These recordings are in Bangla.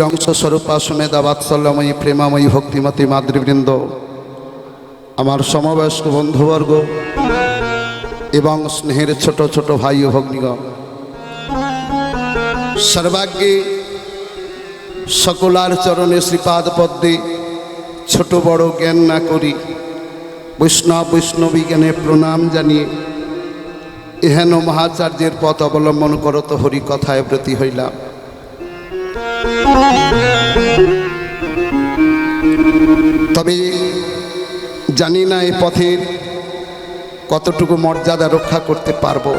অংশস্বরূপা সুমেধা বাৎসল্যময়ী প্রেমাময়ী ভক্তিমতী মাতৃবৃন্দ, আমার সমবয়স্ক বন্ধুবর্গ এবং স্নেহের ছোট ছোট ভাই ও ভগ্নীগণ, সর্বাগ্যে সকলার চরণে শ্রীপাদ পদ্মে ছোট বড় জ্ঞান না করি বৈষ্ণব বৈষ্ণবী জ্ঞানে প্রণাম জানিয়ে এহেন মহাচার্যের পথ অবলম্বন করত হরি কথায় ব্রতী হইলাম। তবে জানি না এই পথের কতটুকু মর্যাদা রক্ষা করতে পারবো।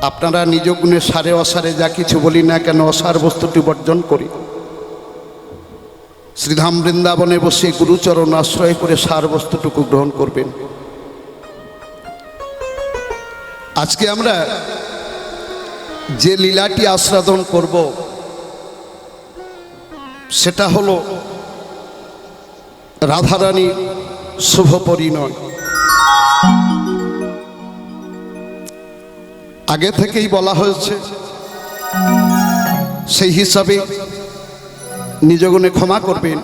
আপনারা নিজ গুণে সারে অসারে যা কিছু বলি না কেন, অসার বস্তুটি বর্জন করি। শ্রীধাম বৃন্দাবনে বসে গুরুচরণ আশ্রয় করে সার বস্তুটুকু গ্রহণ করবেন। আজকে আমরা যে লীলাটি আস্বাদন করব সেটা হলো রাধারানীর শুভ পরিণয়। আগে থেকেই বলা হয়েছে, সেই হিসাবে নিজ গুণে ক্ষমা করবেন।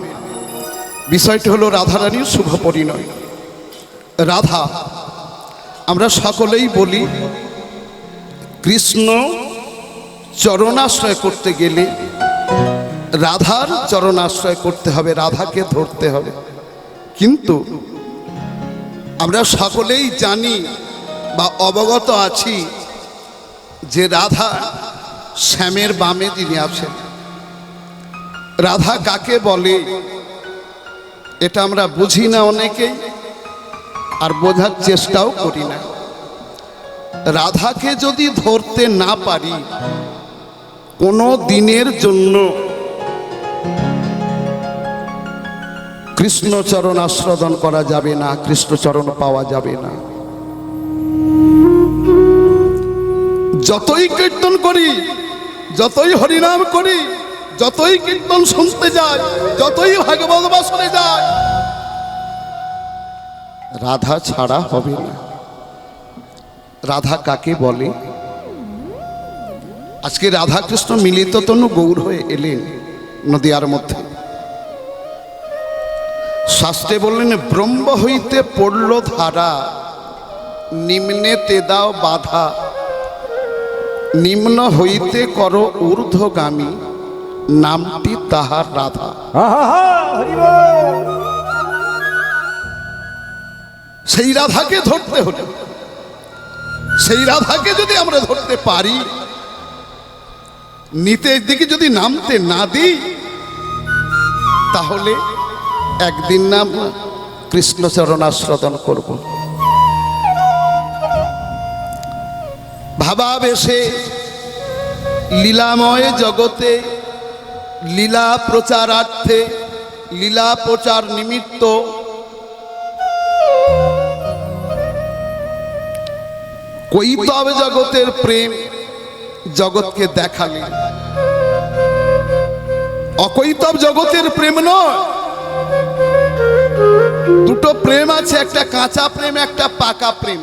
বিষয়টি হলো রাধারানীর শুভ পরিণয়। রাধা, আমরা সকলেই বলি কৃষ্ণ চরণাশ্রয় করতে গেলে রাধার চরণাশ্রয় করতে হবে, রাধাকে ধরতে হবে। কিন্তু আমরা সকলেই জানি বা অবগত আছি যে রাধা শ্যামের বামে যিনি আছেন। রাধা কাকে বলে এটা আমরা বুঝি না অনেকেই, আর বোঝার চেষ্টাও করি না। রাধাকে যদি ধরতে না পারি, কোনো দিনের জন্য কৃষ্ণচরণ আস্বাদন করা যাবে না, কৃষ্ণচরণ পাওয়া যাবে না। যতই কীর্তন করি, যতই হরিনাম করি, যতই কীর্তন শুনতে যায়, যতই ভাগবত বাসনে যায়, রাধা ছাড়া হবে না। রাধা কাকে বলে? আজকে রাধা কৃষ্ণ মিলিত তনু গৌর হয়ে এলেন নদিয়ার মধ্যে। শাস্ত্রে বললেন, ব্রহ্ম হইতে পড়ল ধারা, নিম্নে তে দাও বাধা, নিম্ন হইতে করো ঊর্ধ্বগামী, নামটি তাহার রাধা। সেই রাধাকে ধরতে হলে, সেই রাধাকে যদি আমরা ধরতে পারি, নিতের দিকে যদি নামতে না দিই, তাহলে একদিন নাম কৃষ্ণচরণ আস্বাদন করব। ভাবাবেশে লীলাময় জগতে লীলা প্রচারার্থে, লীলা প্রচার নিমিত্ত কৈতব জগতের প্রেম জগৎকে দেখালেন। অকৈতব জগতের প্রেম নয়। দুটো প্রেম আছে, একটা কাঁচা প্রেম, একটা পাকা প্রেম।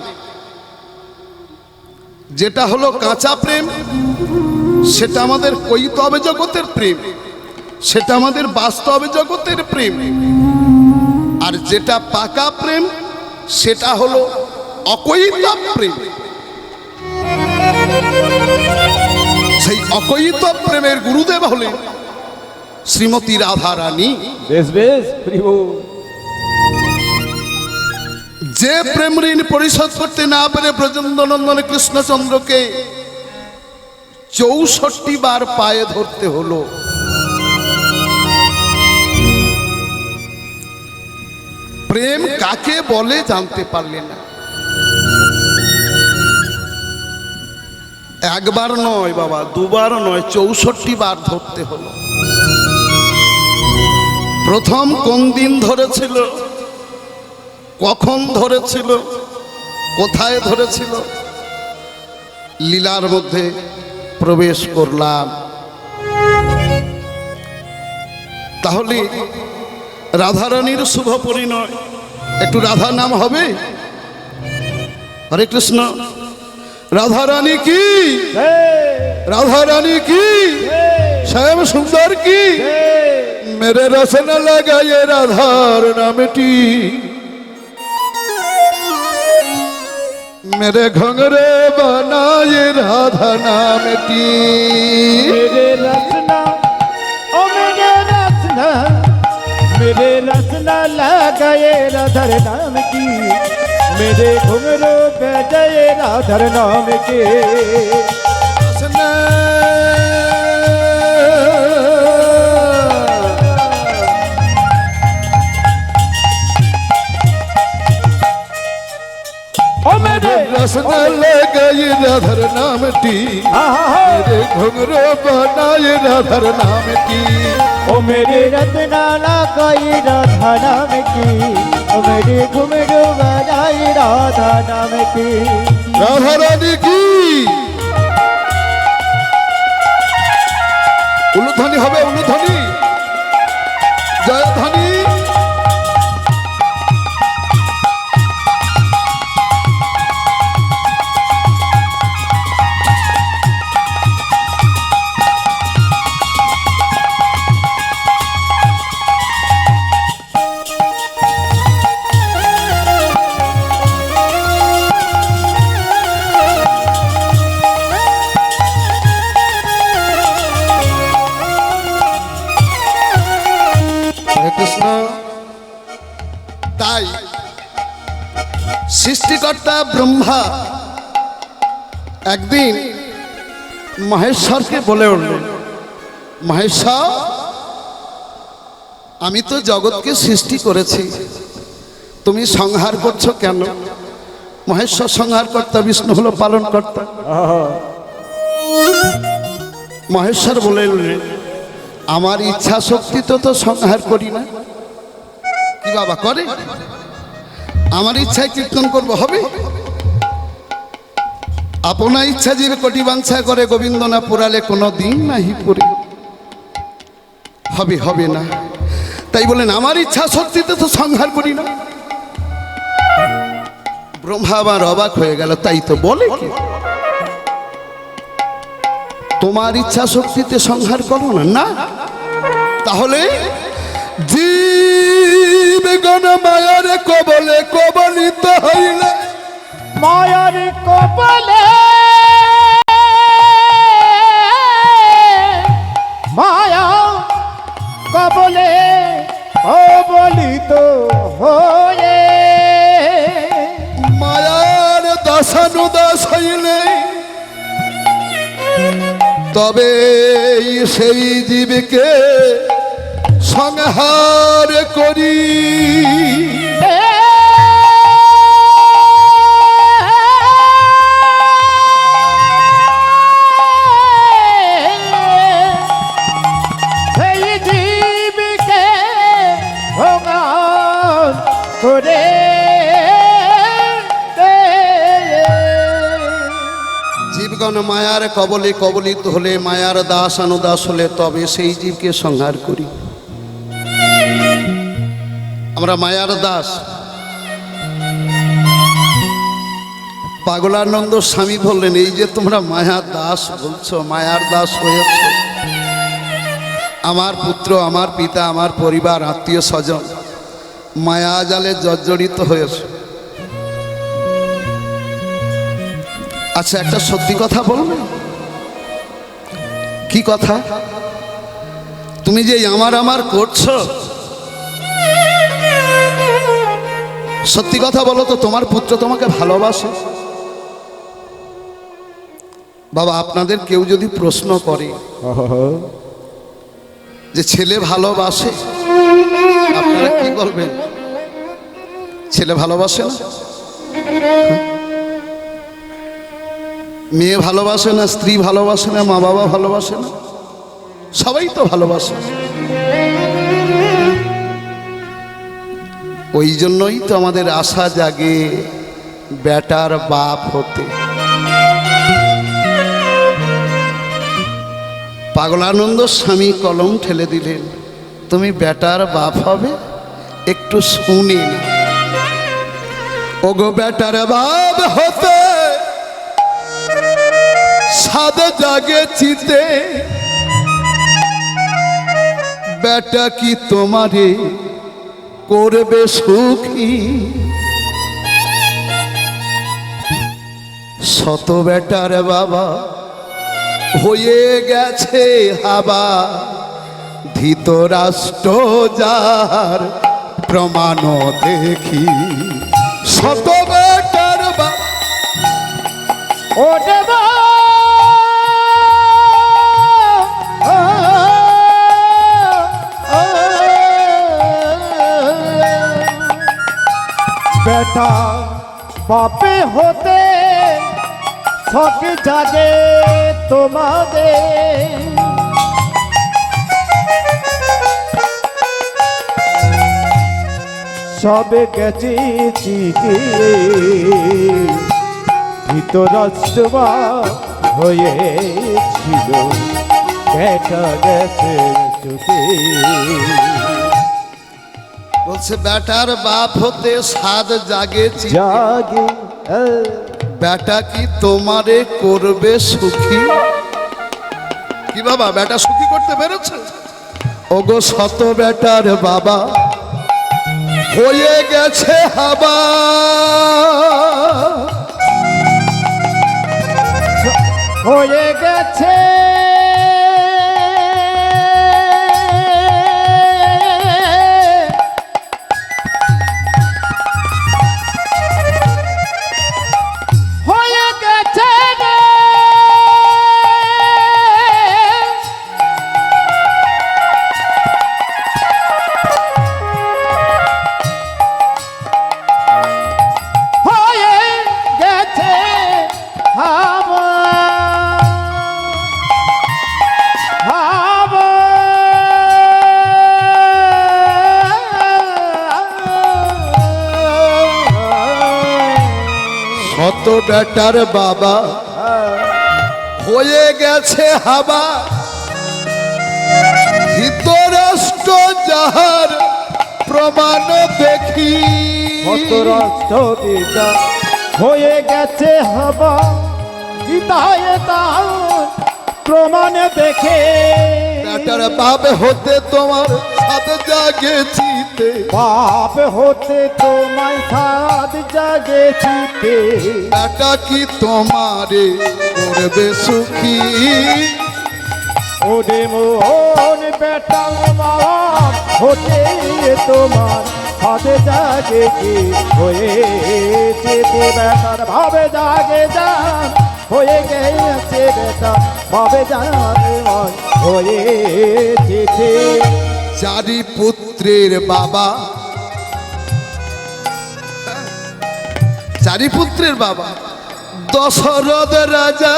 যেটা হলো কাঁচা প্রেম সেটা আমাদের কৈতব জগতের প্রেম, সেটা আমাদের বাস্তব জগতের প্রেম। আর যেটা পাকা প্রেম সেটা হলো অকৈতব প্রেম। সেই অকৈতব প্রেমের গুরুদেব হলেন শ্রীমতী রাধারানী। যে প্রেম ঋণ পরিশোধ করতে না পেরে ব্রজেন্দ্রনন্দন কৃষ্ণচন্দ্রকে 64 বার পায়ে ধরতে হলো। প্রেম কাকে বলে জানতে পারলেন না। একবার নয় বাবা, দুবার নয়, 64 বার ধরতে হলো। প্রথম কোন দিন ধরেছিল, কখন ধরেছিল, কোথায় ধরেছিল? লীলার মধ্যে প্রবেশ করলাম। তাহলে রাধারানীর শুভ পরিণয়। একটু রাধা নাম হবে। হরে কৃষ্ণ। রাধারানী কি, রাধারানী কি, শ্যাম সুন্দর কি मेरे रसन लगाए राधार नामटी मेरे घंगरे बनाए राधा नामटी मेरे रसना ओ मेरे रसना मेरे रसना लगाए राधर नाम की मेरे घुंघरू पे जय राधर नाम के रसना रसना लगाए राधर नामटी मेरे घुंघरू बनाए राधर नामटी ओ मेरे रत्ना लगाई राधा नाम की ओ मेरे घुंघरू बनाई राधा नाम की राधा रानी की उलुध्वनि হবে उलुध्वनि জয়ধ্বনি তাই সৃষ্টিকর্তা ব্রহ্মা একদিন মহেশ্বরকে বলে উঠলেন, মহেশ্বর আমি তো জগৎকে সৃষ্টি করেছি, তুমি সংহার করছো কেন? মহেশ্বর সংহারকর্তা, বিষ্ণু হলো পালনকর্তা। মহেশ্বর বললেন আমার ইচ্ছা শক্তি তো সংহার করি না। কি বাবা করে? আমার ইচ্ছায় কীর্তন করব হবে? আপনা ইচ্ছা জীবে কোটি বাঞ্ছা করে গোবিন্দ না পুরালে কোনো দিন নাহি পুরে হবে, হবে না। তাই বলেন আমার ইচ্ছা শক্তিতে তো সংহার করি না। ব্রহ্মা আবার অবাক হয়ে গেল, তাই তো বলে কি তোমার ইচ্ছা শক্তিতে সংহার করো না? না, তাহলে জীবগণ মায়ার কবলে কবলিত হইলে, মায়ার কবলে মায়া কবলে কবলিত হয়ে মায়ার দাসানুদাস হইলে তবে সেই জীবকে সংহার করি। সেই জীবকে ভগবান করে জীবগণ মায়ার কবলে কবলিত হলে, মায়ার দাস অনুদাস হলে তবে সেই জীবকে সংহার করি। আমরা মায়ার দাস। পাগলানন্দ স্বামী বললেন এই যে তোমরা মায়ার দাস বলছো, মায়ার দাস হয়েছ, আমার পুত্র, আমার পিতা, আমার পরিবার, আত্মীয় স্বজন মায়া জালে জর্জরিত হয়েছে। আচ্ছা একটা সত্যি কথা বলবে? কি কথা? তুমি যে আমার করছো, সত্যি কথা বলো তো, তোমার পুত্র তোমাকে ভালোবাসে? বাবা আপনাদের কেউ যদি প্রশ্ন করে যে ছেলে ভালোবাসে, আপনারা কি বলবেন? ছেলে ভালোবাসে না? মেয়ে ভালোবাসে না? স্ত্রী ভালোবাসে না? মা বাবা ভালোবাসে না? সবাই তো ভালোবাসে। ওই জন্যই তো আমাদের আশা জাগে বেটার বাপ হতে। পাগলানন্দ স্বামী কলম ঠেলে দিলেন, তুমি বেটার বাপ হবে, একটু শুনি না। ওগো বেটার বাপ হতে সাদ জাগে চিতে, বেটা কি তোমারে করবে সুখী, শত বেটার বাবা হয়ে গেছে হাবা, ধৃতরাষ্ট্র যার প্রমাণ দেখি, শত বেটার বাবা ও দেবা বেটা বাপে হতে শখ জাগে তোমাদের, সবে গেছে চিঠি ধৃতরাষ্ট্র হয়েছিল, বেটা গেছে চুকে। বলছে বেটার বাপ হতে সাদ জাগেছি, জাগে বেটা কি তোমারে করবে সুখী। কি বাবা বেটা সুখী করতে পেরেছে? ওগো শত বেটার বাবা হয়ে গেছে হাবা, হয়ে গেছে শত বেটার বাবা হয়ে গেছে হাবা, ধৃতরাষ্ট্র যাহার প্রমাণ দেখি, ধৃতরাষ্ট্র পিতা হয়ে গেছে হাবা, গীতায় তার প্রমাণ দেখে, বেটার বাপ হতে তোমার সাদ জাগেছিতে, বাপ হতে তোমায় সাদ জাগেছিতে, বেটা কি তোমারে করবে সুখী, ওরে মোহন বেটা বাপ হতে তোমার সাদ জাগেছি, হয়েছে বেটার ভাবে জাগে যান, হয়ে গেছে বেটা ভাবে জানে হয়েছে। চারি পুত্রের বাবা, চারি পুত্রের বাবা দশরথ রাজা।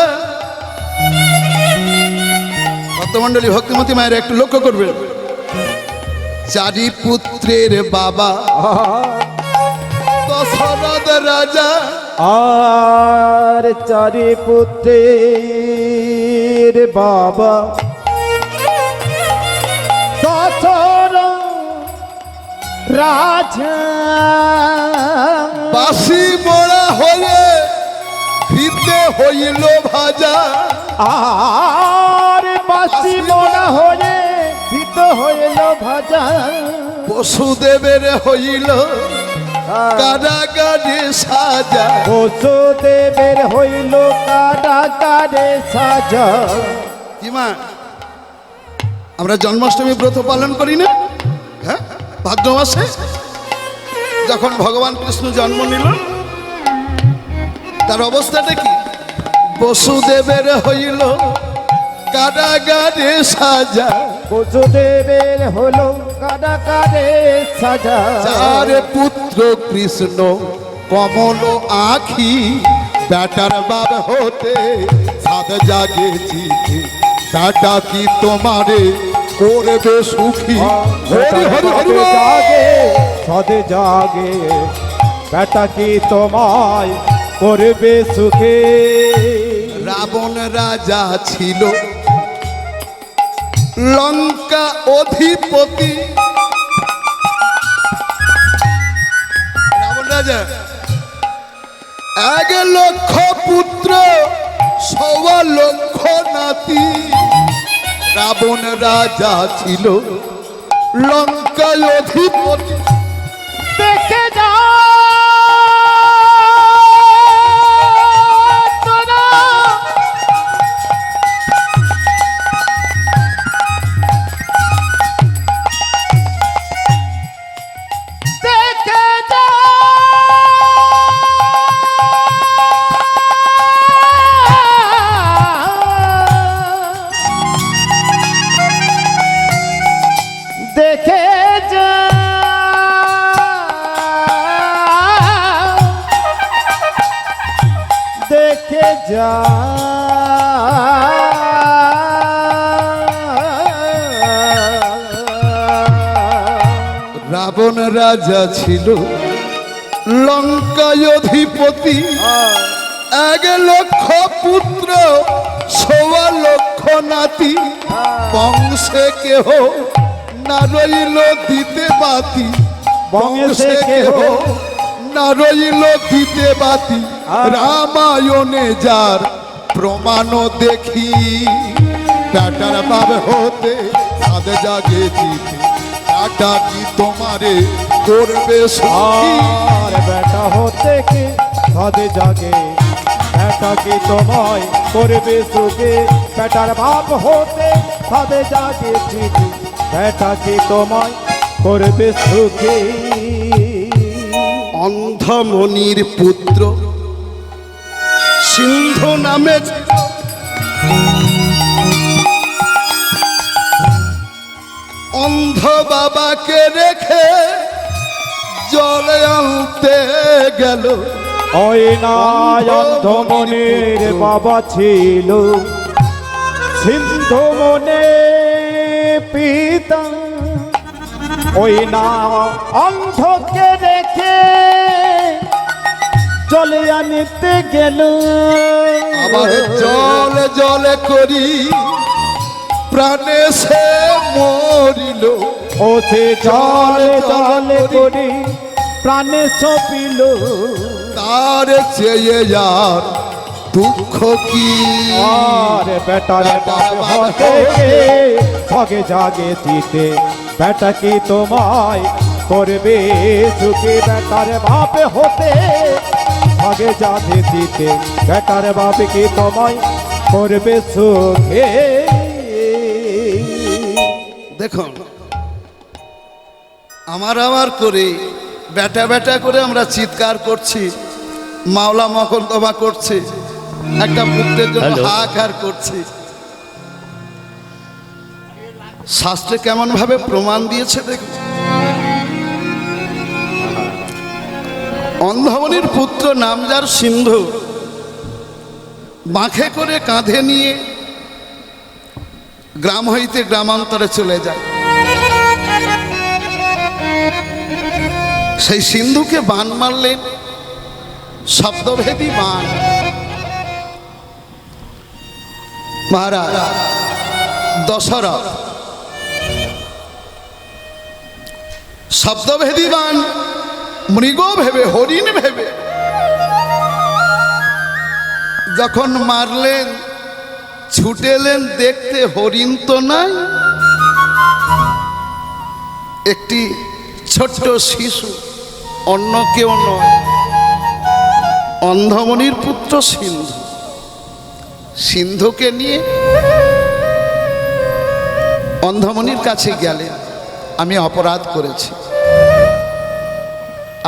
ভক্তমণ্ডলী ভক্তিমতী মায়ের একটু লক্ষ্য করবেন, চারি পুত্রের বাবা দশরথ রাজা, আর চারি পুত্রের বাবা রাজা, বাসি মোড়া হয়ে ভিতে হইল ভাজা, আর বাসি মোড়া হয়ে ভিত হইল ভাজা, বসুদেবের হইল কারাগারে সাজা, বসুদেবের হইল কারাগারে সাজা। কি মা আমরা জন্মাষ্টমী ব্রত পালন করি না? হ্যাঁ, ভাদ্র মাসে যখন ভগবান কৃষ্ণ জন্ম নিল তার অবস্থাটা কি? বসুদেবের হইল কারাগারে সাজা, বসুদেবের হলো কারাগারে সাজা, চার পুত্র কৃষ্ণ কমল আখি, বেটার বাপ হতে সাদ জাগেছি, বেটা কি তোমারে করবে সুখী। হরি হরি হরি বল। জাগে সদে জাগে, বেটা কি তোমায় করবে সুখে। রাবণ রাজা ছিল লঙ্কা অধিপতি, রাবণ রাজা 1,00,000 পুত্র 1,00,000 নাতি, রাবণ রাজা ছিল লঙ্কায় অধিপতি। দেখে যা তোরা দেখে যা দেখে যা দেখে যা রাবণ রাজা ছিল লঙ্কায় অধিপতি। 1,00,000 পুত্র 1,00,000 নাতি। বংশে কেহ না রইল দিতে বাতি। বংশে কেহ না রইল দিতে বাতি। রামায়ণে যার প্রমাণ দেখি, বেটার বাপ হতে সাধে জাগে চিতে। বেটা কি তোমারে করবে সুখী? আর বেটা হতে কি সাধে জাগে, বেটা কি তোমায় করবে সুখী? বেটার বাপ হতে সাধে জাগে চিঠি, বেটা কি তোমায় করবে সুখী? অন্ধমণির পুত্র সিন্ধু নামে অন্ধ বাবাকে রেখে জলে আনতে গেল। ওই নাই অন্ধমণির বাবা ছিল সিন্ধু মনে পিতা। ওই না অন্ধকে রেখে চলে আনিতে গেল। আবার জলে জলে করি প্রাণে সে মরিল। ও সে জলে জলে করি প্রাণে সপিল। তার চেয়ে যার দুঃখ কি? আর বেটার বাপ হতে ভাগে জাগে চিতে, বেটা কি তোমায় করবে সুখী? বেটার বাপ হতে ভাগে জাগে চিতে, বেটার বাপ কি তোমায় করবে সুখে? দেখুন, আমার করে বেটা বেটা করে আমরা চিৎকার করছি, মাওলা মকদ্দমা করছি, একটা পুত্রের জন্য হাহাকার করছি। শাস্ত্রে কেমন ভাবে প্রমাণ দিয়েছে দেখুন। অন্ধমণির পুত্র নাম যার সিন্ধু, বাঁখে করে কাঁধে নিয়ে গ্রাম হইতে গ্রামান্তরে চলে যায়। সেই সিন্ধুকে বান মারলেন শব্দভেদী বান। মহারাজ দশরথ শব্দভেদী বান মৃগ ভেবে, হরিণ ভেবে যখন মারলেন, ছুটে এলেন দেখতে হরিণ তো নাই, একটি ছোট্ট শিশু, অন্য কেউ নয়, অন্ধমণির পুত্র সিন্ধু। সিন্ধুকে নিয়ে অন্ধমণির কাছে গেলেন, আমি অপরাধ করেছি,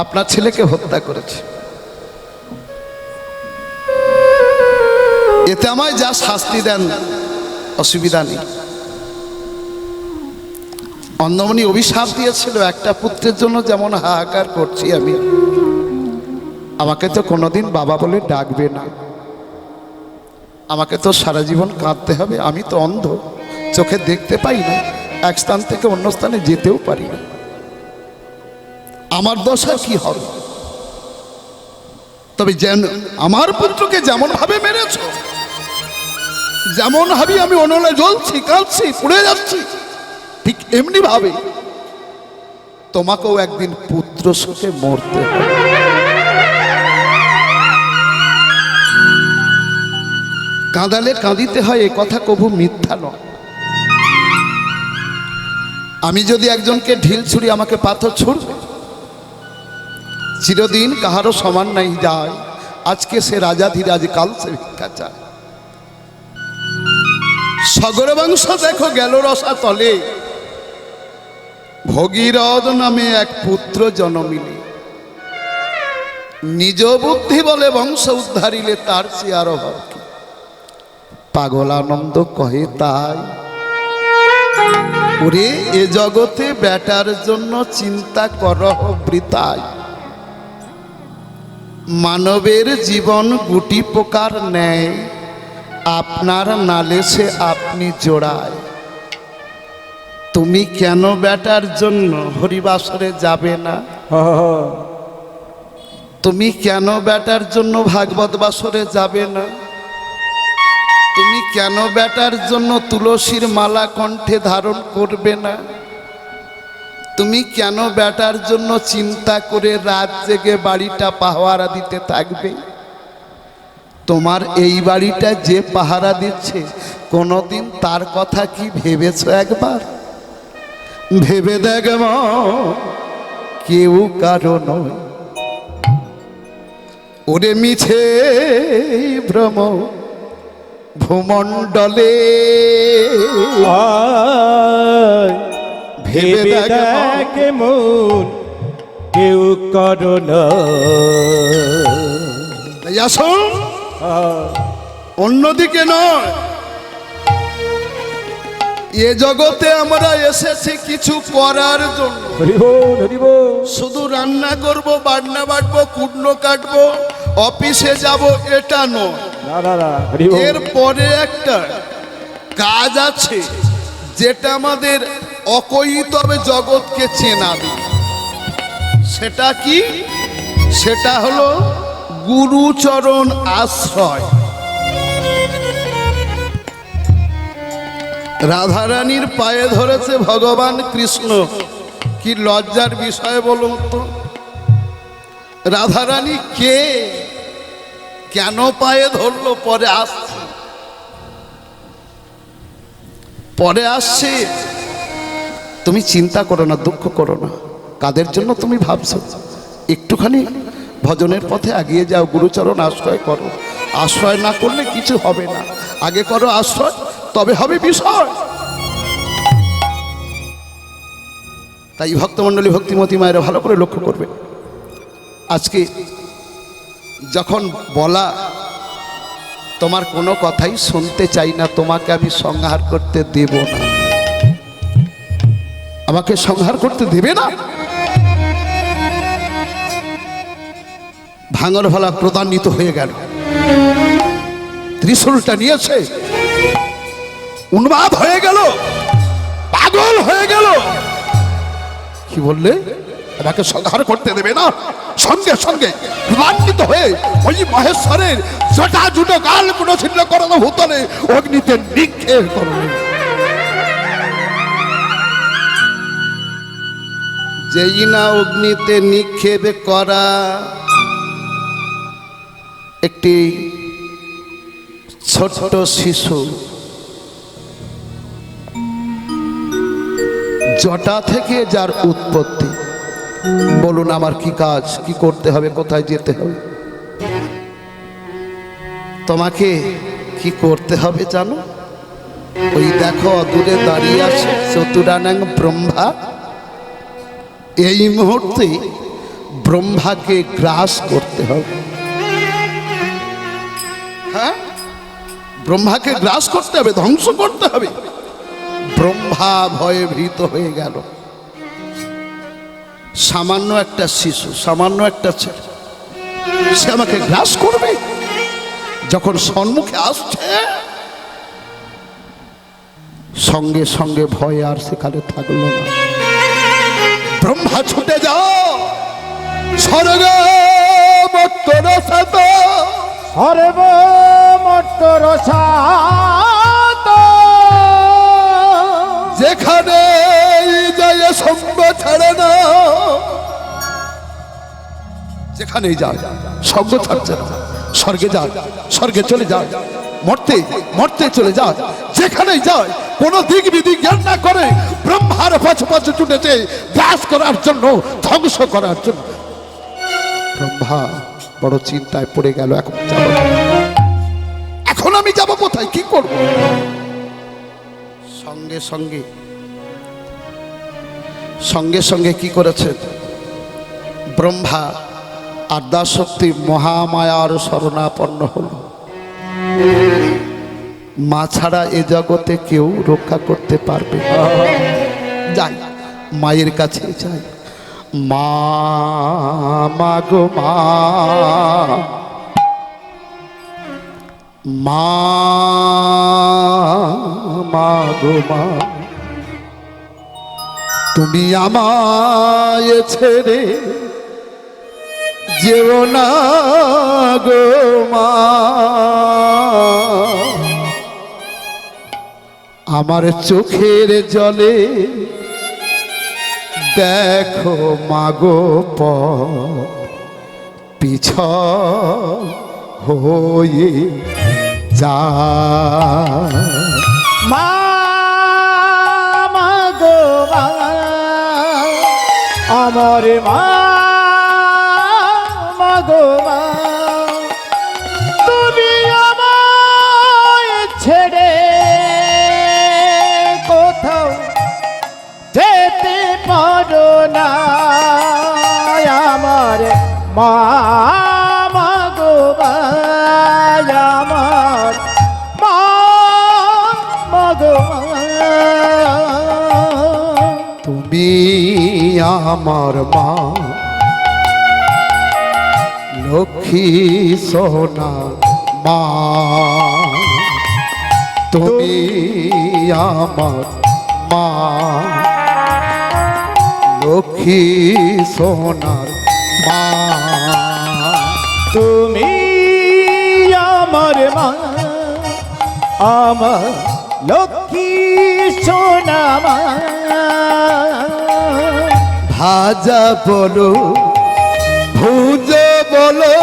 আপনার ছেলেকে হত্যা করেছি, এতে আমায় যা শাস্তি দেন অসুবিধা নেই। অন্ধমণি অভিশাপ দিয়েছিল, একটা পুত্রের জন্য যেমন হাহাকার করছি আমি, আমাকে তো কোনোদিন বাবা বলে ডাকবে না, আমাকে তো সারা জীবন কাঁদতে হবে, আমি তো অন্ধ, চোখে দেখতে পাই না, এক স্থান থেকে অন্য স্থানে যেতেও পারি না, আমার দশা কি হবে? তবে যেন আমার পুত্রকে যেমন ভাবে মেরেছ, যেমন ভাবে আমি অনলে জ্বলছি, কাঁদছি, পুড়ে যাচ্ছি, ঠিক এমনি ভাবে তোমাকেও একদিন পুত্র শোকে মরতে হবে। কাঁদালে কাঁদিতে হয়, এ কথা কবু মিথ্যা নয়। আমি যদি একজনকে ঢিল ছুড়ি আমাকে পাথর ছুড়বে? চিরদিন কাহারও সমান নাই যায়, আজকে সে রাজাধিরাজ, কাল সে ভিক্ষা চায়। সগর বংশ দেখো গেল রসা তলে, ভগীরথ নামে এক পুত্র জন্মিলে। নিজ বুদ্ধি বলে বংশ উদ্ধারিলে, তার চেয়ে আরো ভাব কি? পাগল আনন্দ কহে তাই। ওরে এ জগতে বেটার জন্য চিন্তা করহ বৃথায়। মানবের জীবন গুটি পোকার ন্যায়, আপনার নালেশে আপনি জোড়ায়। তুমি কেন বেটার জন্য হরিবাসরে যাবে না? তুমি কেন বেটার জন্য ভাগবত বাসরে যাবে না? তুমি কেন বেটার জন্য তুলসীর মালা কণ্ঠে ধারণ করবে না? তুমি কেন বেটার জন্য চিন্তা করে রাত জেগে বাড়িটা পাহারা দিতে থাকবে? তোমার এই বাড়িটা যে পাহারা দিচ্ছে, কোনোদিন তার কথা কি ভেবেছ একবার? ভেবে দেখ মা, কেউ কারো নয়। ওরে মিছে ভ্রম ভূমণ্ডলে, ভেবে দেখ মন, কেউ করো না। আসো অন্যদিকে নয়, এ জগতে আমরা এসেছি কিছু করার জন্য। শুধু রান্না করব, বাটনা বাটবো, কুটনো কাটবো, অফিসে যাব, এটা নয়। এর পরে একটা কাজ আছে যেটা আমাদের অকৈতবে জগৎকে চেনাবে। সেটা কি? সেটা হলো গুরুচরণ আশ্রয়। রাধারানীর পায়ে ধরেছে ভগবান কৃষ্ণ, কি লজ্জার বিষয় বলুন তো। রাধারানী কে, কেন পায়ে ধরলো? পরে আসছে। তুমি চিন্তা করো না, দুঃখ করো না, কাদের জন্য তুমি ভাবছো। একটুখানি ভজনের পথে এগিয়ে যাও, গুরুচরণ আশ্রয় করো। আশ্রয় না করলে কিছু হবে না, আগে করো আশ্রয়, তবে হবে বিষয়। তাই ভক্তমণ্ডলী, ভক্তিমতী মায়েরা ভালো করে লক্ষ্য করবে। আজকে যখন বলা তোমার কোনো কথাই শুনতে চাই না, তোমাকে আমি সংহার করতে দেব না, আমাকে সংহার করতে দেবে না। ভাঙর ভালা ক্রোধান্বিত হয়ে গেল, ত্রিশূলটা নিয়েছে, উন্মাদ হয়ে গেল, পাগল হয়ে গেল। কি বললে? আমাকে সংহার করতে দেবে না? সঙ্গে সঙ্গে ক্রোধান্বিত হয়ে ওই মহেশ্বরের জটা জুটো গাল পুরো ছিন্ন করানো ভূতলে অগ্নিতে নিক্ষেপ করল। যেই না অগ্নিতে নিক্ষেপ করা, একটি ছোট্ট শিশু জটা থেকে যার উৎপত্তি। বলুন আমার কি কাজ, কি করতে হবে, কোথায় যেতে হবে? তোমাকে কি করতে হবে জানো? ওই দেখো দূরে দাঁড়িয়ে আছে চতুরানাং ব্রহ্মা। এই মুহূর্তে ব্রহ্মাকে গ্রাস করতে হবে। হ্যাঁ, ব্রহ্মাকে গ্রাস করতে হবে, ধ্বংস করতে হবে। ব্রহ্মা ভয়ে ভীত হয়ে গেল। সামান্য একটা শিশু, সামান্য একটা ছেলে, সে আমাকে গ্রাস করবে। যখন সম্মুখে আসছে, সঙ্গে সঙ্গে ভয় আর সেখানে থাকলো না। ব্রহ্মা ছুটে যাও, স্বর্গ মত্তর সাত, স্বর্গ মত্তর সাত, যেখানে যায় সঙ্গ ছাড়ে না, যেখানেই যায় সঙ্গ ছাড়ছে না। স্বর্গে যায়, স্বর্গে চলে যায়, মরতে মরতে চলে যায়, যেখানেই যায় কোনো দিক বিধি জ্ঞান না করে ব্রহ্মার পাশে পাশে ছুটেছে গ্রাস করার জন্য, ধ্বংস করার জন্য। ব্রহ্মা বড় চিন্তায় পড়ে গেল, এখন আমি যাব কোথায়, কি করব? সঙ্গে সঙ্গে সঙ্গে সঙ্গে কি করেছেন ব্রহ্মা? আদ্যাশক্তি মহামায়ার শরণাপন্ন হল। মা ছাড়া এ জগতে কেউ রক্ষা করতে পারবে না। যাই মায়ের কাছে যাই। মা, মা গো মা, মা, মা গো মা, তুমি আমায় ছেড়ে যেও না গো মা, আমার চোখের জলে দেখো মাগো পিছ হয়ে যা। মা, মা গো মা, আমার মা, মা গো মা, তুমি আমায় ছেড়ে কোথাও যেতে পারো না। আমার মা, মা গো মা, আমার মা, মা গো মা, তুমি আমার মা, লক্ষ্মী সোনা মা, তুমি আমার মা, লক্ষ্মী সোনার মা, তুমি আমার মা, আমার লক্ষ্মী সোনা মা। ভাজা বলো ভুজে বলো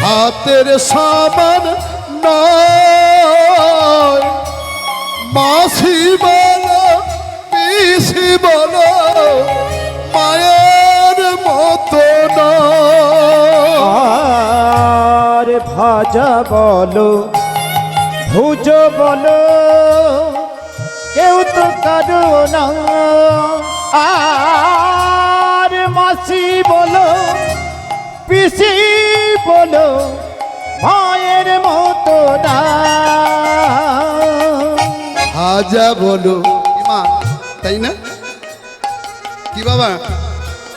হাতের সামান নয়, মাসি বলো পিসি বলো মায়ের মতো নয়। আর ভাজা বলো ভুজ বলো কেউ তো কারো না। আর মাসি বলো পিসি বলো মায়ের মতো না। ভাজা বলো মা, তাই না? কি বাবা,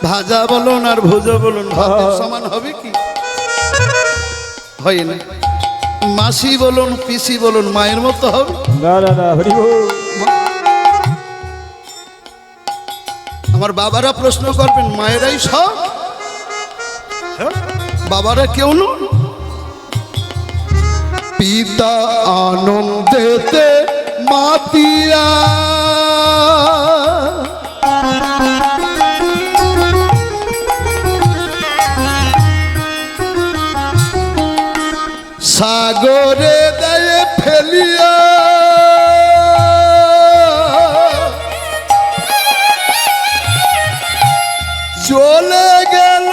ভাজা বলুন আর ভুজা বলুন ভাতের সমান হবে কি? হয় না। মাসি বলুন পিসি বলুন মায়ের মতো হবে? না না না, হরি বল। আমার বাবারা প্রশ্ন করবেন মায়েরাই সব, বাবারা কেউ নন। পিতা আনন্দেতে মাতিয়া সাগরে দেয় ফেলিয়া, চলে গেল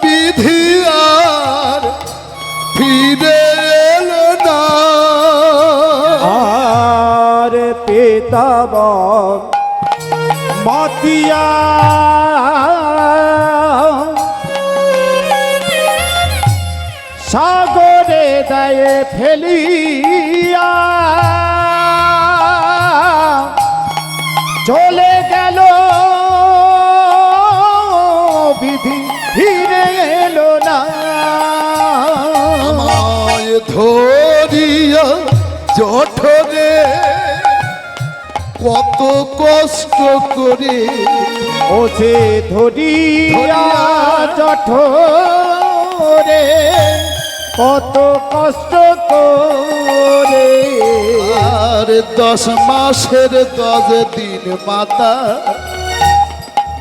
বিধি আর ফিরে এলো না। আর পিতা মাতিয়া সাগরে দেয় ফেলিয়া, চলে গেল বিধি ফিরে এলো না। আমায় ধরিয়া জঠরে কত কষ্ট করে, ও যে ধরিয়া জঠরে কত কষ্ট করে। আর 10 মাসের 10 দিন মাতা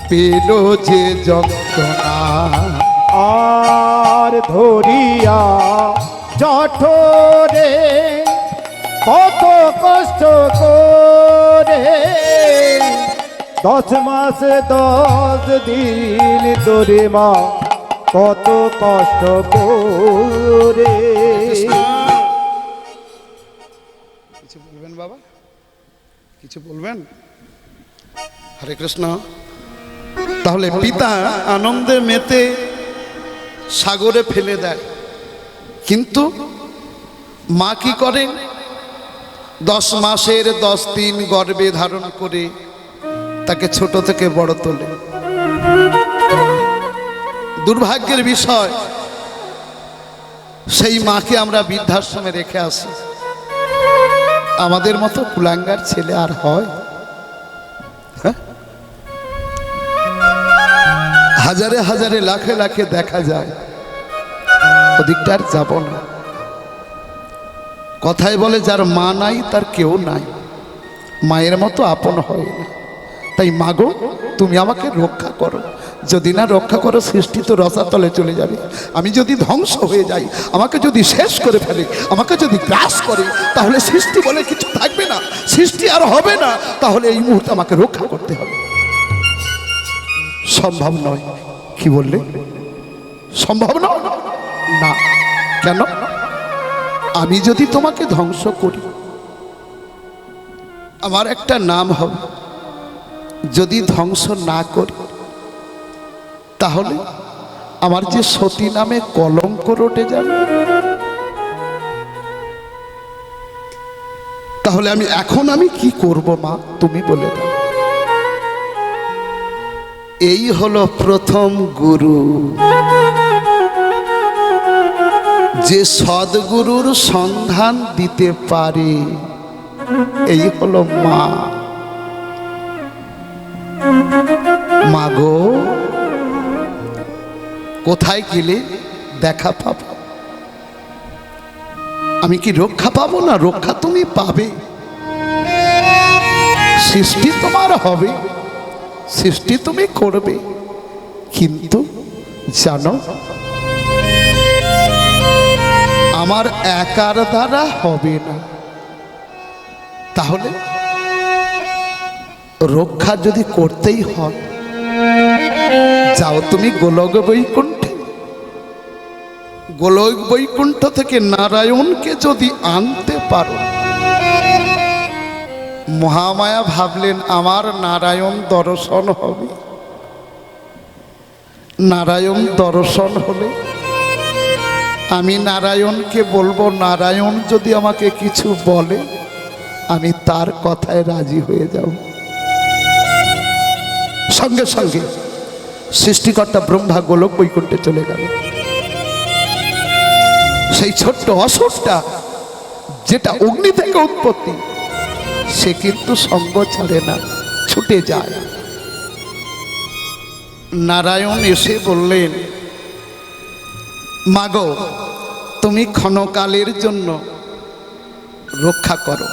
পেল যে যন্ত্রণা। আর ধরিয়া জঠরে কত কষ্ট করে 10 মাস 10 দিন তোরে মা কত কষ্ট করে। কিছু বলবেন বাবা, কিছু বলবেন? হরে কৃষ্ণ। তাহলে পিতা আনন্দে মেতে সাগরে ফেলে দেয়, কিন্তু মা কি করেন? 10 মাসের 10 দিন গর্ভে ধারণ করে তাকে ছোট থেকে বড় তোলে। দুর্ভাগ্যের বিষয়, সেই মাকে আমরা বৃদ্ধাশ্রমে রেখে আসি। আমাদের মতো কুলাঙ্গার ছেলে আর হয়? হ্যাঁ? হাজারে হাজারে লাখে লাখে দেখা যায়, ওদিকটা আর যাব না। কথায় বলে যার মা নাই তার কেউ নাই, মায়ের মতো আপন হয় না। তাই মাগো, তুমি আমাকে রক্ষা করো। যদি না রক্ষা করো, সৃষ্টি তো রসাতলে চলে যাবে। আমি যদি ধ্বংস হয়ে যাই, আমাকে যদি শেষ করে ফেলে, আমাকে যদি গ্রাস করে, তাহলে সৃষ্টি বলে কিছু থাকবে না, সৃষ্টি আর হবে না। তাহলে এই মুহূর্তে আমাকে রক্ষা করতে হবে। সম্ভব নয়। কি বললে? সম্ভব নয় না। কেন? আমি যদি তোমাকে ধ্বংস করি, আমার একটা নাম হবে। যদি ধ্বংস না করি, তাহলে আমার যে সতী নামে কলঙ্ক রটে যাবে। তাহলে আমি কি করব মা, তুমি বলে দাও। এই হলো প্রথম গুরু, যে সদ্গুরুর সন্ধান দিতে পারে। এই হলো মা। মাগো, কোথায় গেলে দেখা পাবো? আমি কি রক্ষা পাবো না? রক্ষা তুমি পাবে। সৃষ্টি তোমার হবে, সৃষ্টি তুমি করবে, কিন্তু জানো, আমার একার দ্বারা হবে না। তাহলে রক্ষা যদি করতেই হয়, যাও তুমি গোলক বৈকুণ্ঠে। গোলক বৈকুণ্ঠ থেকে নারায়ণকে যদি আনতে পারো। মহামায়া ভাবলেন আমার নারায়ণ দর্শন হবে। নারায়ণ দর্শন হলে আমি নারায়ণকে বলবো, নারায়ণ যদি আমাকে কিছু বলে, আমি তার কথায় রাজি হয়ে যাব। সঙ্গে সঙ্গে সৃষ্টিকর্তা ব্রহ্মা গোলক বৈকুণ্ঠে চলে গেল। সেই ছোট্ট অসুরটা, যেটা অগ্নি থেকে উৎপত্তি, সে কিন্তু সঙ্গ ছাড়ে না, ছুটে যায়। নারায়ণ এসে বললেন, মাগো, তুমি ক্ষণকালের জন্য রক্ষা করো,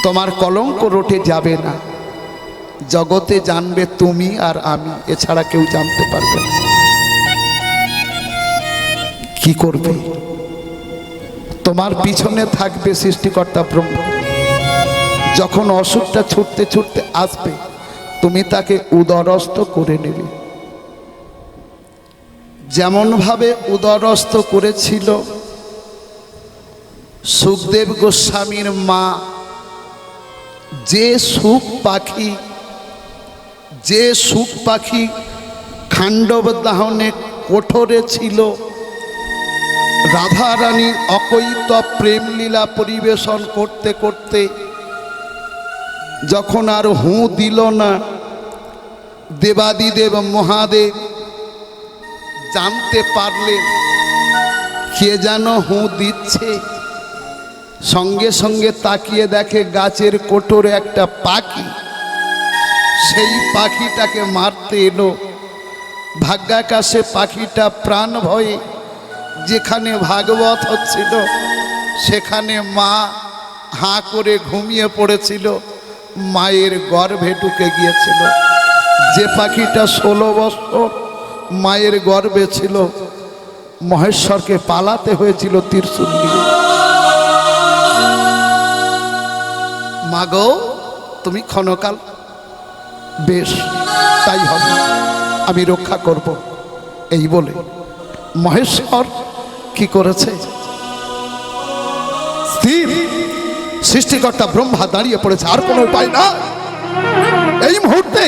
তোমার কলঙ্ক রটে যাবে না। জগতে জানবে তুমি আর আমি, এছাড়া কেউ জানতে পারবে না। কি করবে? তোমার পিছনে থাকবে সৃষ্টিকর্তা ব্রহ্মা। যখন অসুরটা ছুটতে ছুটতে আসবে, তুমি তাকে উদরস্থ করে নেবে। যেমন ভাবে উদরস্থ করেছিল সুখদেব গোস্বামীর মা। যে সুখ পাখি খাণ্ডব দাহনে কঠোরে ছিল, রাধারানী অকৈত প্রেম লীলা পরিবেশন করতে করতে যখন আর হু দিল না, দেবাদিদেব মহাদেব জানতে পারলেন কে যেন হু দিচ্ছে। সঙ্গে সঙ্গে তাকিয়ে দেখে গাছের কোটরে একটা পাখি। সেই পাখিটাকে মারতে এলো। ভাগ্যাকাশে পাখিটা প্রাণ ভয়ে যেখানে ভাগবত হচ্ছিল, সেখানে মা হাঁ করে ঘুমিয়ে পড়েছিল, মায়ের গর্ভে ঢুকে গিয়েছিল। যে পাখিটা 16 বছর মায়ের গর্ভে ছিল, মহেশ্বরকে পালাতে হয়েছিল ত্রিশূল নিয়ে। মাগো তুমি ক্ষণকাল, বেশ তাই হবে, আমি রক্ষা করব। এই বলে মহেশ্বর কি করেছে, স্থির সৃষ্টিকর্তা ব্রহ্মা দাঁড়িয়ে পড়েছে, আর কোনো উপায় না, এই মুহূর্তে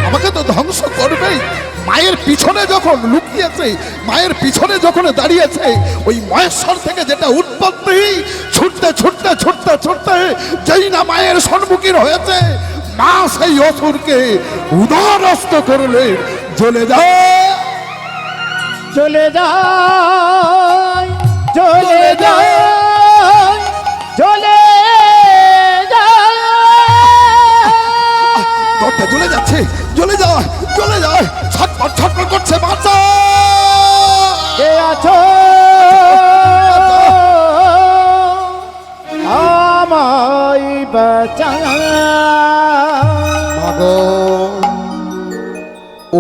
আমাকে তো ধ্বংস করবেই। মায়ের পিছনে যখন লুকিয়েছে, মায়ের পিছনে যখন দাঁড়িয়েছে, ওই মহেশ্বর থেকে যেটা উৎপত্তি, ছুটতে ছুটতে ছুটতে ছুটতে যেই না মায়ের সম্মুখীন হয়েছে, মা সেই অসুরকে উদারস্ত করলে, চলে যায় চলে যায় চলে যায় চলে যায়। দরটা জ্বলে যাচ্ছে, জ্বলে যায় জ্বলে যায়, ছটফট ছটফট করছে, বাঁচা কে আছো আমায় বাঁচাও।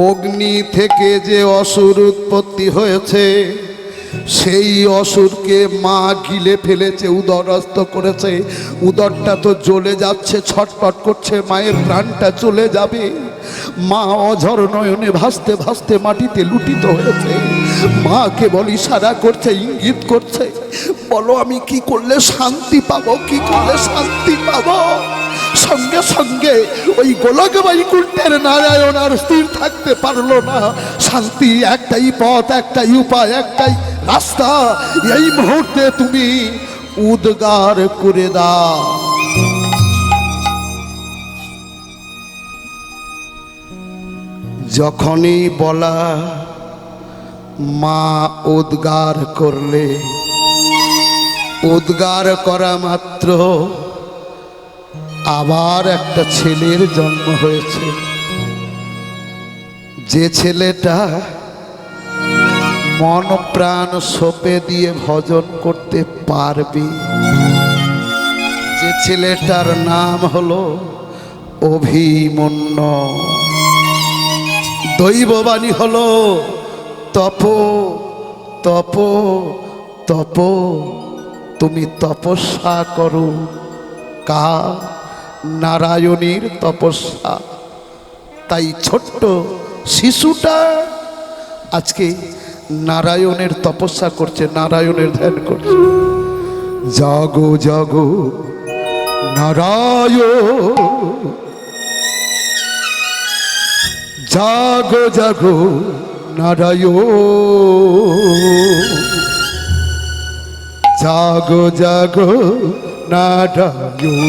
অগ্নি থেকে যে অসুর উৎপত্তি হয়েছে, সেই অসুরকে মা গিলে ফেলেছে, উদরস্থ করেছে। উদরটা তো জ্বলে যাচ্ছে, ছটফট করছে, মায়ের প্রাণটা চলে যাবে। মা অঝর নয়নে ভাসতে ভাসতে মাটিতে লুটিত হয়েছে। মা কেবল ইশারা করছে, ইঙ্গিত করছে, বলো আমি কি করলে শান্তি পাবো, কি করলে শান্তি পাবো। সঙ্গে সঙ্গে ওই গোলক বৈকুণ্ঠের নারায়ণ আর স্থির থাকতে পারলো না। শান্তি একটাই পথ, একটাই উপায়, একটাই রাস্তা, এই মুহূর্তে তুমি উদ্গার করে দাও। যখনই বলা, মা উদ্গার করলে, উদ্গার করা মাত্র আবার একটা ছেলের জন্ম হয়েছে। যে ছেলেটা মন প্রাণ সঁপে দিয়ে ভজন করতে পারবে, যে ছেলেটার নাম হলো অভিমন্যু। দৈববাণী হলো তপ তপ তপ, তুমি তপস্যা করো। কার? নারায়ণীর তপস্যা। তাই ছোট্ট শিশুটা আজকে নারায়ণের তপস্যা করছে, নারায়ণের ধ্যান করছে। জাগো জাগো নারায়ণ, জাগো জাগো নারায়ণ, জাগো জাগো নারায়ণ।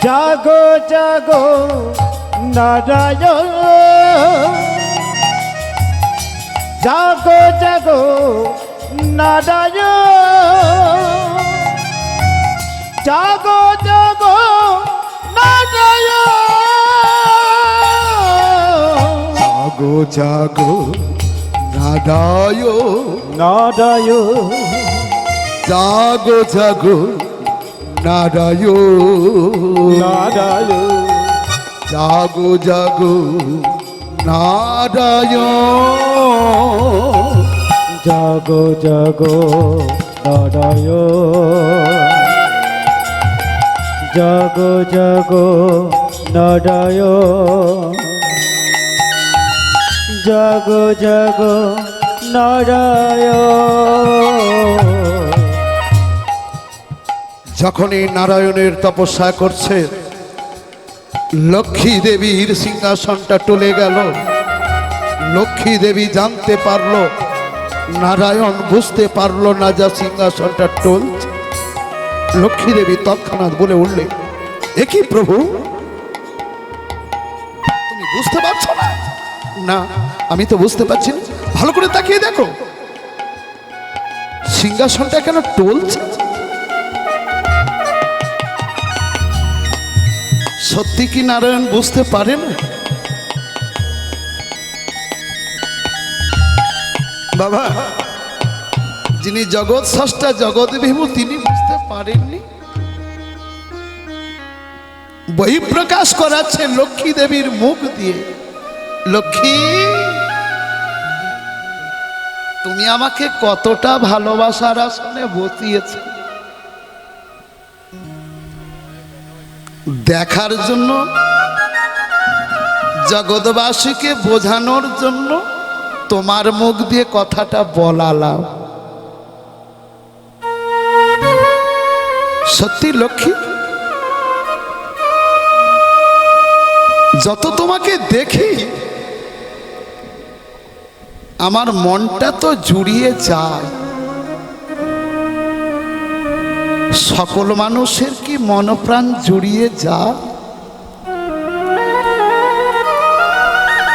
জাগো জাগো নারায়ণ, জাগো জাগো নারায়ণ, জাগো জাগো নারায়ণ, জাগো জাগো নারায়ণ, নারায়ণ, জাগো জাগো নারায়ণ, নারায়ণ, জাগো জাগো নারায়ণ, জাগো জাগো নারায়ণ, জাগো জাগো নারায়ণ, জাগো জাগো নারায়ণ। যখনই নারায়ণের তপস্যা করছে, লক্ষ্মী দেবীর সিংহাসনটা টলে গেল। লক্ষ্মী দেবী জানতে পারলো, নারায়ণ বুঝতে পারলো না যা সিংহাসনটা টলছে। লক্ষ্মী দেবী তৎক্ষণাৎ বলে উঠলে, এ কি প্রভু, তুমি বুঝতে পারছো না? না, আমি তো বুঝতে পারছি না। ভালো করে তাকিয়ে দেখো, সিংহাসনটা কেন টলছে। সত্যি কি নারায়ণ বুঝতে পারে না? বাবা, যিনি জগৎ স্রষ্টা জগৎ বিভু, তিনি বুঝতে পারেননি? বহিঃপ্রকাশ করাচ্ছেন লক্ষ্মী দেবীর মুখ দিয়ে। লক্ষ্মী, তুমি আমাকে কতটা ভালোবাসার আসনে বসিয়েছ, দেখার জন্য, জগৎবাসীকে বোঝানোর জন্য তোমার মুখ দিয়ে কথাটা বলালাম। সত্যি লক্ষ্মী, যত তোমাকে দেখি আমার মনটা তো জুড়িয়ে যায়। সকল মানুষের কি মনপ্রাণ জুড়িয়ে যায়?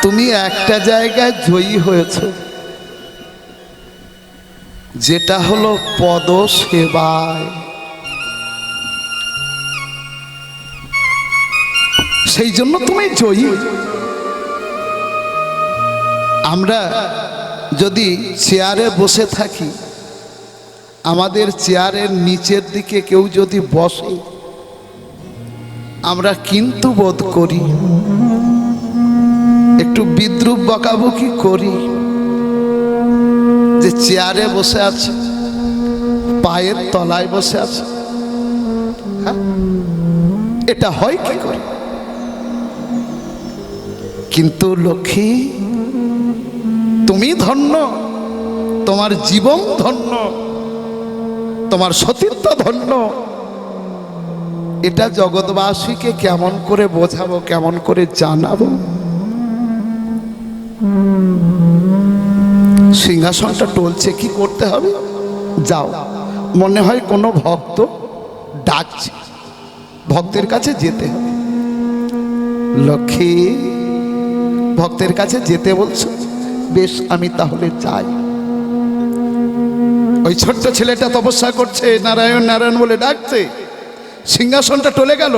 তুমি একটা জায়গায় জয়ী হয়েছ, যেটা হলো পদ সেবায়। সেই জন্য তুমি জয়ী। আমরা যদি চেয়ারে বসে থাকি, আমাদের চেয়ারের নিচের দিকে কেউ যদি বসে, আমরা কিন্তু বোধ করি, একটু বিদ্রুপ বকাবকি করি যে চেয়ারে বসে আছে, পায়ের তলায় বসে আছে। হ্যাঁ, এটা হয় কি করে? কিন্তু লক্ষ্মী, তুমি ধন্য, তোমার জীবন ধন্য, তোমার সতীত্ব ধন্য। এটা জগৎবাসীকে কেমন করে বোঝাবো, কেমন করে জানাবো? সিংহাসনটা টলছে, কি করতে হবে? যাও, মনে হয় কোনো ভক্ত ডাকছে, ভক্তের কাছে যেতে হবে। লক্ষ্মী, ভক্তের কাছে যেতে বলছো, বেশ, আমি তাহলে যাই। ওই ছোট্ট ছেলেটা তপস্যা করছে, নারায়ণ নারায়ণ বলে ডাকছে, সিংহাসনটা টলে গেল।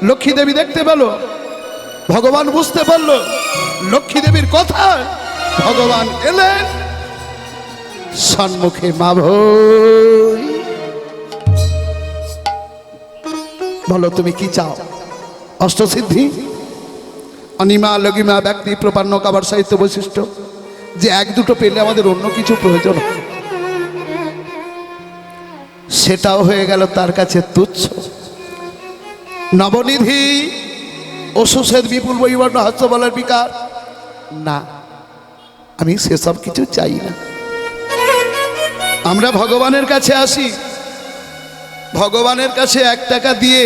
লক্ষ্মী দেবী দেখতে পেল, ভগবান বুঝতে পারল লক্ষ্মী দেবীর কথা। ভগবান এলেন সম্মুখে। মা ভৈ, বলো তুমি কি চাও? অষ্টসিদ্ধি, অনিমা লগিমা ব্যক্তি প্রপান্ন কাবার সাহিত্য বৈশিষ্ট্য, যে এক দুটো পেলে আমাদের অন্য কিছু প্রয়োজন, সেটাও হয়ে গেল তার কাছে তুচ্ছ। নবনিধি, অসুষের বিপুল বৈবর্ণ হস্তবলের বিকার, না, আমি সেসব কিছু চাই না। আমরা ভগবানের কাছে আসি, ভগবানের কাছে 1 টাকা দিয়ে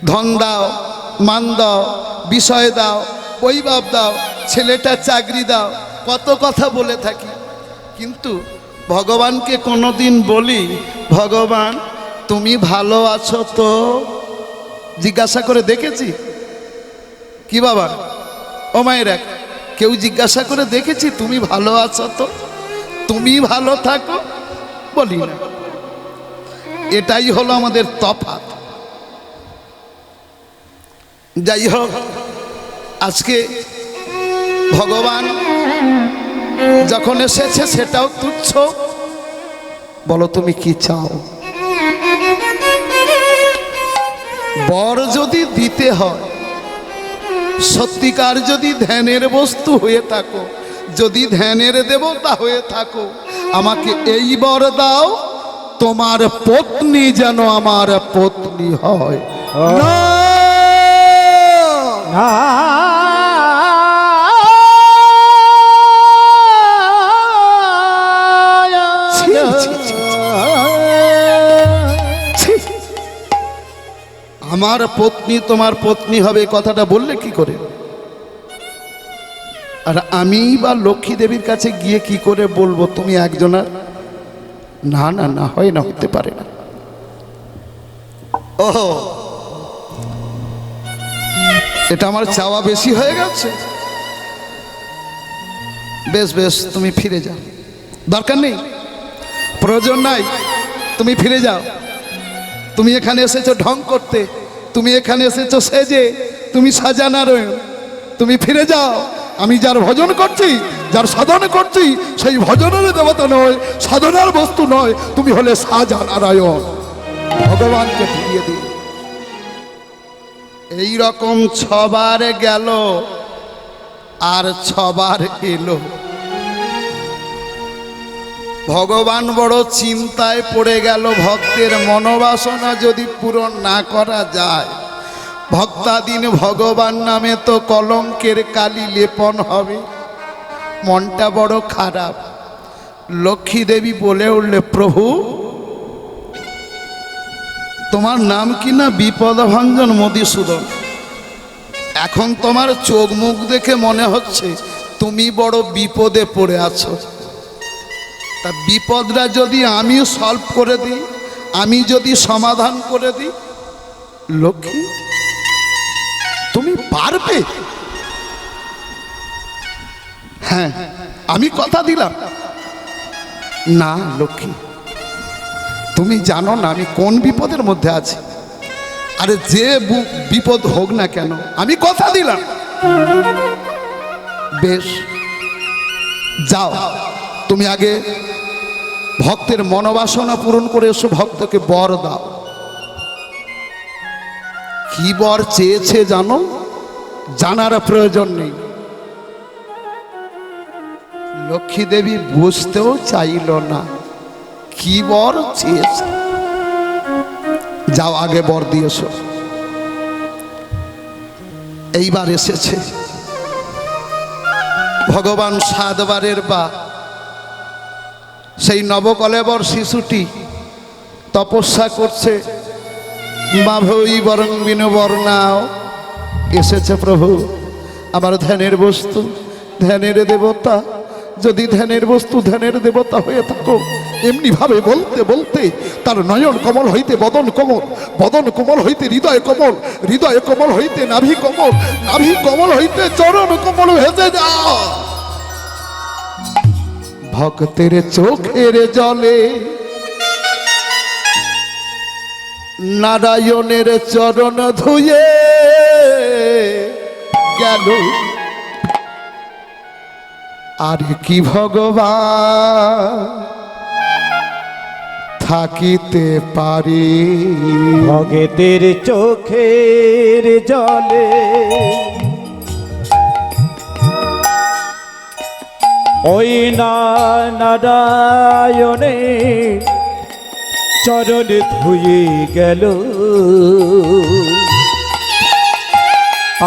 ধন দাও, মান দাও, বিষয় দাও, বৈভব দাও, ছেলেটা চাকরি দাও, কত কথা বলে থাকি। কিন্তু ভগবানকে কোনোদিন বলি, ভগবান তুমি ভালো আছো তো? জিজ্ঞাসা করে দেখেছি কি বাবা? ও মায়েরা, কেউ জিজ্ঞাসা করে দেখেছি তুমি ভালো আছো তো? তুমি ভালো থাকো, বলি না। এটাই হলো আমাদের তফাৎ। যাই হোক, আজকে ভগবান যখন এসেছে সেটাও তুচ্ছ। বলো তুমি কি চাও? বর যদি দিতে হয়, সত্যিকার যদি ধ্যানের বস্তু হয়ে থাকো, যদি ধ্যানের দেবতা হয়ে থাকো, আমাকে এই বর দাও, তোমার পত্নী যেন আমার পত্নী হয়। না, আমার পত্নী তোমার পত্নী হবে, কথাটা বললে কি করে? আর আমি বা লক্ষ্মী দেবীর কাছে গিয়ে কি করে বলবো তুমি একজনের? না না না, হয় না, হতে পারে না। ওহো, এটা আমার চাওয়া বেশি হয়ে গেছে। বেশ বেশ, তুমি ফিরে যাও, দরকার নেই, প্রয়োজন নাই, তুমি ফিরে যাও। তুমি এখানে এসেছো ঢং করতে, তুমি এখানে এসেছো সেজে, তুমি সাজানারায়ণ, তুমি ফিরে যাও। আমি যার ভজন করছি, যার সাধনা করছি, সেই ভজনের দেবতা নয়, সাধনার বস্তু নয়, তুমি হলে সাজানারায়ণ। ভগবানকে ফিরিয়ে দিন। এই রকম 6 বার গেল আর 6 বার এলো। ভগবান বড় চিন্তায় পড়ে গেল, ভক্তের মনোবাসনা যদি পূরণ না করা যায়, ভক্তাদিন ভগবান নামে তো কলঙ্কের কালি লেপন হবে। মনটা বড় খারাপ। লক্ষ্মী দেবী বলে উঠলে, প্রভু তোমার নাম কি না বিপদভঞ্জন মধুসূদন। এখন তোমার চোখ মুখ দেখে মনে হচ্ছে তুমি বড় বিপদে পড়ে আছো। তা বিপদটা যদি আমি সলভ করে দিই, আমি যদি সমাধান করে দিই, লক্ষ্মী তুমি পারবে? হ্যাঁ, আমি কথা দিলাম। না লক্ষ্মী, তুমি জানো না আমি কোন বিপদের মধ্যে আছি। আরে যে বিপদ হোক না কেন, আমি কথা দিলাম। বেশ, যাও তুমি আগে ভক্তের মনোবাসনা পূরণ করে এসো, ভক্তকে বর দাও। কি বর চেয়েছে জানো? জানার প্রয়োজন নেই। লক্ষ্মী দেবী বুঝতেও চাইল না কি বর চেয়েছে। যাও আগে বর দিয়েছো। এইবার এসেছে ভগবান 7 বারের বা সেই নবকলেবর শিশুটি তপস্যা করছে। মাভৈ বরং বিনবর্ণাও, এসেছে প্রভু আমার ধ্যানের বস্তু, ধ্যানের দেবতা। যদি ধ্যানের বস্তু, ধ্যানের দেবতা হয়ে থাকো, এমনি ভাবে বলতে বলতে তার নয়ন কমল হইতে বদন কমল, বদন কমল হইতে হৃদয় কমল, হৃদয় কমল হইতে নাভি কমল, নাভি কমল হইতে চরণ কমল ভেসে যাও। ভক্তের চোখের জলে নারায়ণের চরণ ধুয়ে গেল। আর কি ভগবান থাকিতে পারি? ভগতের চোখের জলে ওই নারায়ণে চরণ ধুয়ে গেল।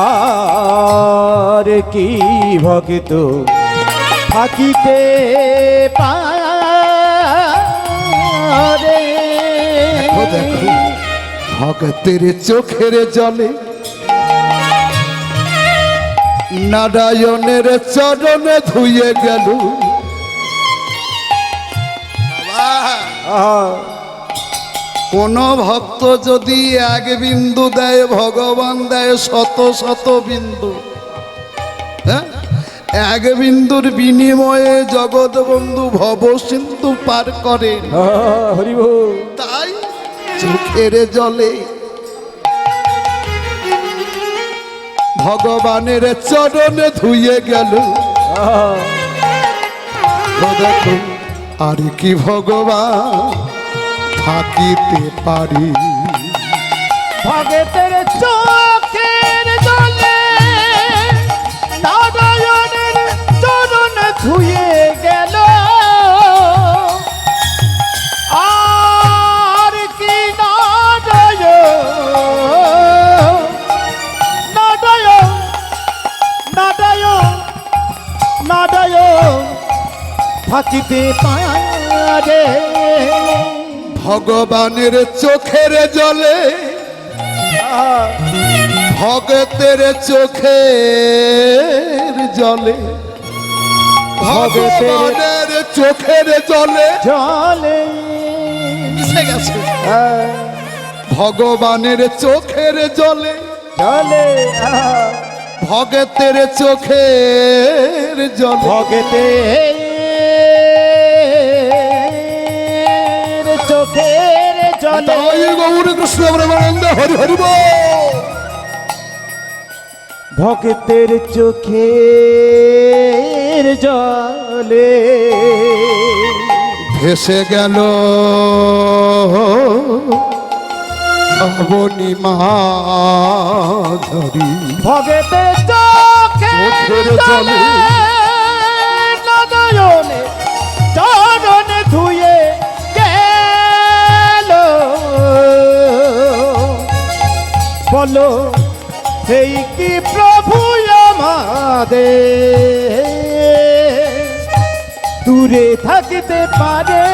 আর কি ভক্ত থাকিতে পারে? দেখো দেখো, ভক্তের চোখের জলে নারায়ণের চরণে ধুয়ে গেল। কোন ভক্ত যদি 1 বিন্দু দেয়, ভগবান দেয় শত শত বিন্দু। হ্যাঁ, 1 বিন্দুর বিনিময়ে জগৎ বন্ধু ভব সিন্ধু পার করে। হরিবল। তাই চোখের জলে ভগবানের চরণে ধুয়ে গেল। দেখো আর কি ভগবান থাকিতে পারি? ভগতের চোখের জলে নারায়ণের চরণ ধুয়ে গেল। আর কি নারায়ণ, নারায়ণ, নারায়ণ, নারায়ণ থাকিতে পারে? ভগবানের চোখের জলে, ভগতের চোখের জলে, ভগবানের চোখের জলে জলে মিশে গেছে। ভগবানের চোখের জলে, জলে ভগতের চোখের জলে, ভগতের চোখের জলে। গৌর কৃষ্ণ প্রেমানন্দ হরি হরি বল। ভক্তের চোখের জলে ভেসে গেল অবনী মাধুরী। ভক্তের চোখের জলে নারায়ণে চরণে বলো সেই কি প্রভু আমাদের দূরে থাকতে পারে